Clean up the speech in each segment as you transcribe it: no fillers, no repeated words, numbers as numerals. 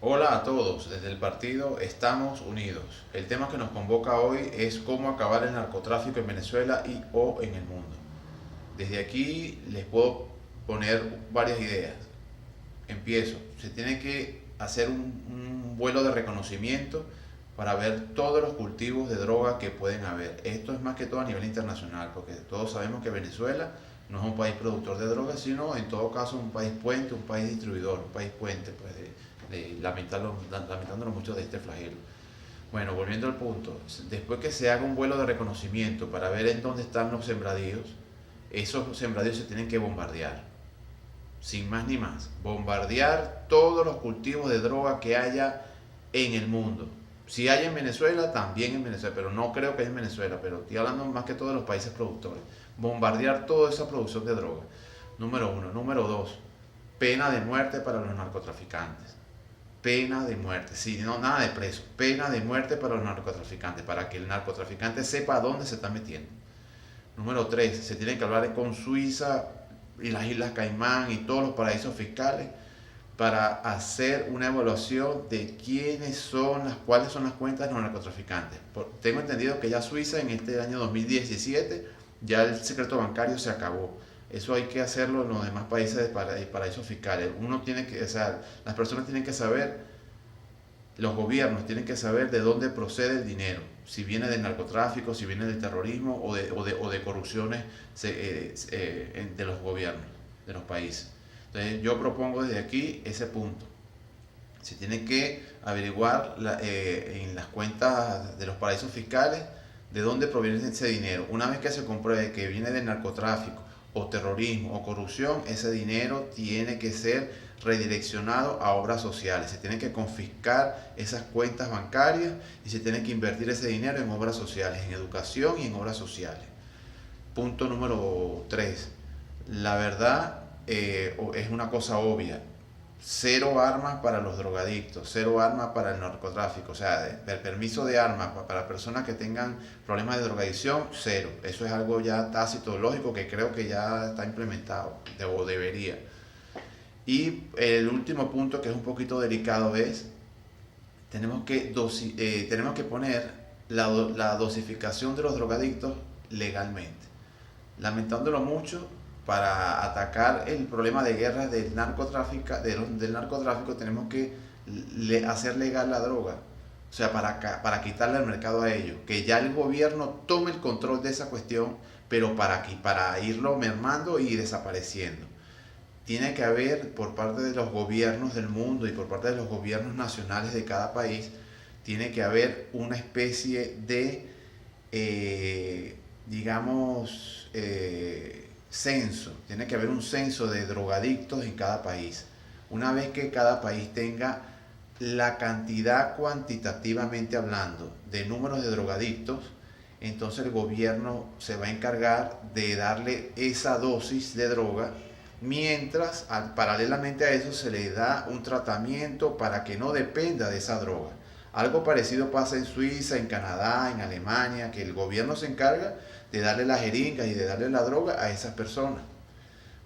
Hola a todos, desde el partido Estamos Unidos. El tema que nos convoca hoy es cómo acabar el narcotráfico en Venezuela y o en el mundo. Desde aquí les puedo poner varias ideas. Empiezo. Se tiene que hacer un vuelo de reconocimiento para ver todos los cultivos de droga que pueden haber. Esto es más que todo a nivel internacional, porque todos sabemos que Venezuela no es un país productor de drogas, sino en todo caso un país puente, un país distribuidor, un país puente, pues lamentándolo mucho de este flagelo. Bueno, volviendo al punto, después que se haga un vuelo de reconocimiento para ver en dónde están los sembradíos, esos sembradíos se tienen que bombardear, sin más ni más. Bombardear todos los cultivos de droga que haya en el mundo. Si hay en Venezuela, también en Venezuela, pero no creo que haya en Venezuela, pero estoy hablando más que todo de los países productores. Bombardear toda esa producción de droga. Número uno. Número dos, pena de muerte para los narcotraficantes. Pena de muerte, sí, no, nada de preso, pena de muerte para los narcotraficantes, para que el narcotraficante sepa a dónde se está metiendo. Número 3, se tiene que hablar con Suiza y las Islas Caimán y todos los paraísos fiscales para hacer una evaluación de cuáles son las cuentas de los narcotraficantes. Tengo entendido que ya Suiza en este año 2017 ya el secreto bancario se acabó. Eso hay que hacerlo en los demás países de paraísos fiscales. Uno tiene que, o sea, las personas tienen que saber, los gobiernos tienen que saber de dónde procede el dinero, si viene del narcotráfico, si viene del terrorismo o de corrupciones de los gobiernos, de los países. Entonces yo propongo desde aquí ese punto. Se tiene que averiguar en las cuentas de los paraísos fiscales de dónde proviene ese dinero. Una vez que se compruebe que viene del narcotráfico o terrorismo o corrupción, ese dinero tiene que ser redireccionado a obras sociales. Se tienen que confiscar esas cuentas bancarias y se tiene que invertir ese dinero en obras sociales, en educación y en obras sociales. Punto número 3. La verdad es una cosa obvia. Cero armas para los drogadictos, cero armas para el narcotráfico, o sea, el permiso de armas para personas que tengan problemas de drogadicción, cero. Eso es algo ya tácito, lógico, que creo que ya está implementado, o debería. Y el último punto, que es un poquito delicado, es tenemos que poner la dosificación de los drogadictos legalmente. Lamentándolo mucho, para atacar el problema de guerra del narcotráfico tenemos que hacer legal la droga. O sea, para quitarle el mercado a ellos. Que ya el gobierno tome el control de esa cuestión, pero para irlo mermando y desapareciendo. Tiene que haber por parte de los gobiernos del mundo y por parte de los gobiernos nacionales de cada país, tiene que haber una especie de, digamos, censo. Tiene que haber un censo de drogadictos en cada país. Una vez que cada país tenga la cantidad cuantitativamente hablando de números de drogadictos, entonces el gobierno se va a encargar de darle esa dosis de droga, mientras paralelamente a eso se le da un tratamiento para que no dependa de esa droga. Algo parecido pasa en Suiza, en Canadá, en Alemania, que el gobierno se encarga de darle las jeringas y de darle la droga a esas personas.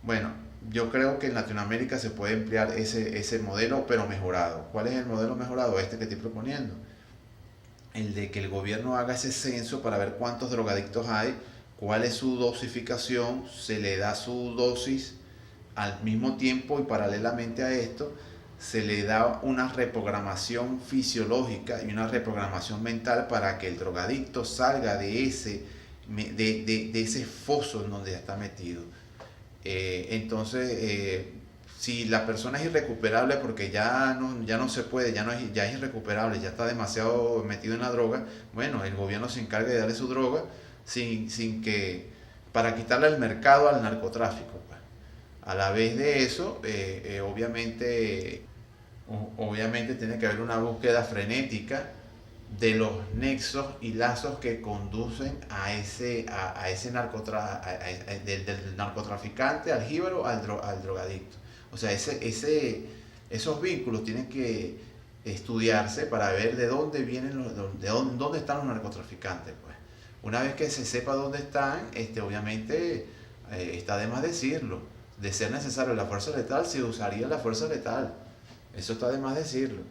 Bueno, yo creo que en Latinoamérica se puede emplear ese modelo, pero mejorado. ¿Cuál es el modelo mejorado? Este que estoy proponiendo. El de que el gobierno haga ese censo para ver cuántos drogadictos hay, cuál es su dosificación, se le da su dosis al mismo tiempo y paralelamente a esto se le da una reprogramación fisiológica y una reprogramación mental para que el drogadicto salga de ese foso en donde está metido. Entonces, si la persona es irrecuperable porque ya no se puede, ya es irrecuperable, ya está demasiado metido en la droga, bueno, el gobierno se encarga de darle su droga sin que, para quitarle el mercado al narcotráfico. Pues. A la vez de eso, obviamente tiene que haber una búsqueda frenética de los nexos y lazos que conducen a ese del narcotraficante al jíbaro al drogadicto. O sea, esos vínculos tienen que estudiarse para ver de dónde vienen dónde están los narcotraficantes. Pues. Una vez que se sepa dónde están, obviamente está de más decirlo. De ser necesario la fuerza letal, se usaría la fuerza letal. Eso está de más decirlo.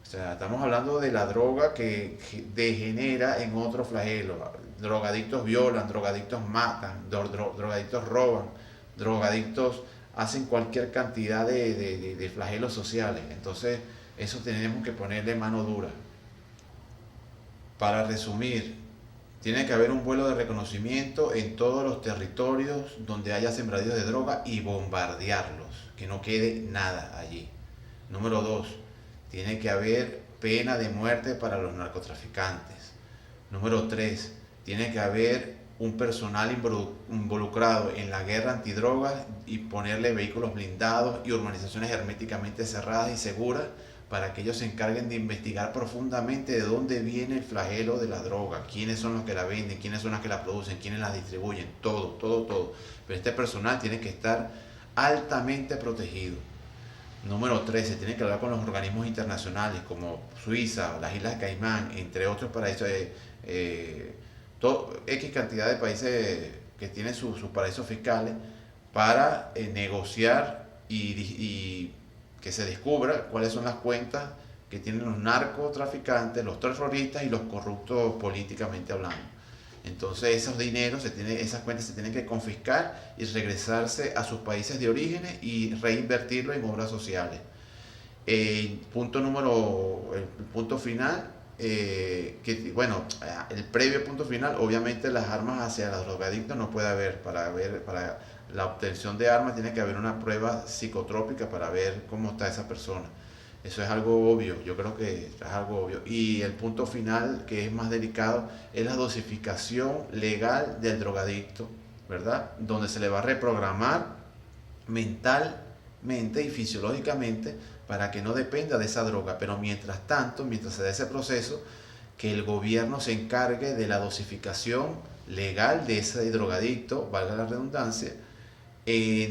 O sea, estamos hablando de la droga que degenera en otro flagelo. Drogadictos violan, drogadictos matan, drogadictos roban, drogadictos hacen cualquier cantidad de flagelos sociales. Entonces, eso tenemos que ponerle mano dura. Para resumir, tiene que haber un vuelo de reconocimiento en todos los territorios donde haya sembradíos de droga y bombardearlos, que no quede nada allí. Número dos, tiene que haber pena de muerte para los narcotraficantes. Número tres, tiene que haber un personal involucrado en la guerra antidrogas y ponerle vehículos blindados y urbanizaciones herméticamente cerradas y seguras para que ellos se encarguen de investigar profundamente de dónde viene el flagelo de la droga, quiénes son los que la venden, quiénes son los que la producen, quiénes la distribuyen, todo, todo, todo. Pero este personal tiene que estar altamente protegido. Número 3, se tiene que hablar con los organismos internacionales como Suiza, las Islas Caimán, entre otros paraísos, X cantidad de países que tienen sus paraísos fiscales para negociar y que se descubra cuáles son las cuentas que tienen los narcotraficantes, los terroristas y los corruptos políticamente hablando. Entonces esos dineros, esas cuentas se tienen que confiscar y regresarse a sus países de origen y reinvertirlo en obras sociales. El punto final, el previo punto final, obviamente las armas hacia los drogadictos no puede haber. Para la obtención de armas tiene que haber una prueba psicotrópica para ver cómo está esa persona. Eso es algo obvio, yo creo que es algo obvio. Y el punto final, que es más delicado, es la dosificación legal del drogadicto, ¿verdad? Donde se le va a reprogramar mentalmente y fisiológicamente para que no dependa de esa droga. Pero mientras tanto, mientras se da ese proceso, que el gobierno se encargue de la dosificación legal de ese drogadicto, valga la redundancia,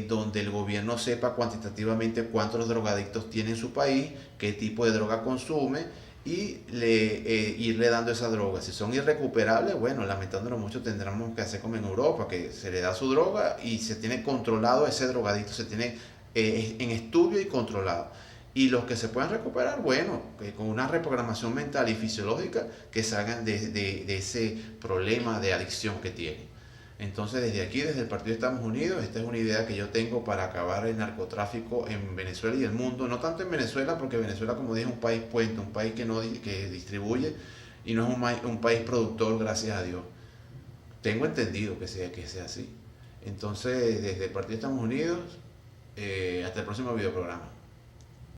donde el gobierno sepa cuantitativamente cuántos drogadictos tiene en su país, qué tipo de droga consume y irle dando esa droga. Si son irrecuperables, bueno, lamentándolo mucho, tendremos que hacer como en Europa, que se le da su droga y se tiene controlado ese drogadicto, se tiene en estudio y controlado. Y los que se puedan recuperar, bueno, que con una reprogramación mental y fisiológica que salgan de ese problema de adicción que tienen. Entonces, desde aquí, desde el Partido Estamos Unidos, esta es una idea que yo tengo para acabar el narcotráfico en Venezuela y el mundo. No tanto en Venezuela, porque Venezuela, como dije, es un país puente, un país que distribuye y no es un país productor, gracias a Dios. Tengo entendido que sea así. Entonces, desde el Partido Estamos Unidos, hasta el próximo videoprograma.